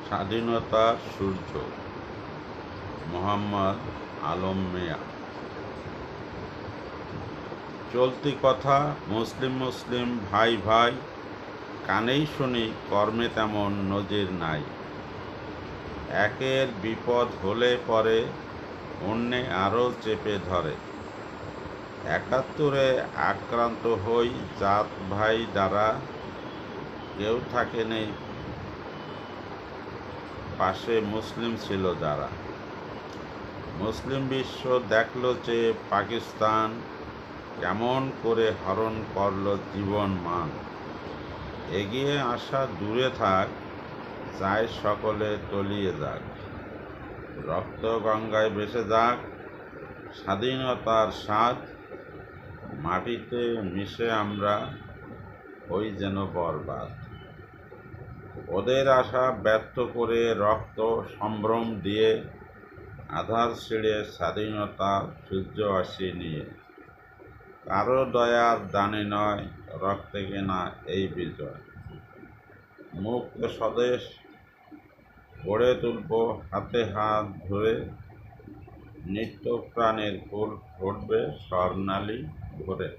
স্বাধীনতার সূর্য মোহাম্মদ আলম মিয়া। চলতি কথা মুসলিম মুসলিম ভাই ভাই, কানেই শুনি কর্মে তেমন নজির নাই। একের বিপদ হলে পরে অন্যে আরও চেপে ধরে। ৭১-এ আক্রান্ত হই জাত ভাই দ্বারা, কেউ থাকে নেই পাশে মুসলিম ছিল যারা। মুসলিম বিশ্ব দেখল যে পাকিস্তান কেমন করে হরণ করল জীবন মান। এগিয়ে আসা দূরে থাক, চায় সকলে তলিয়ে যাক। রক্ত গঙ্গায় ভেসে যাক স্বাধীনতার স্বাদ, মাটিতে মিশে আমরা হই যেন বরবাদ। ওদের আশা ব্যর্থ করে রক্ত সম্ভ্রম দিয়ে, আধার ছিঁড়ে স্বাধীনতা সূর্য আসে নিয়ে। কারো দয়ার দানে নয়, রক্তে কেনা এই বিজয়। মুক্ত স্বদেশ গড়ে তুলব হাতে হাত ধরে, নিত্য প্রাণের ফুল ফুটবে স্বর্ণালী ভরে।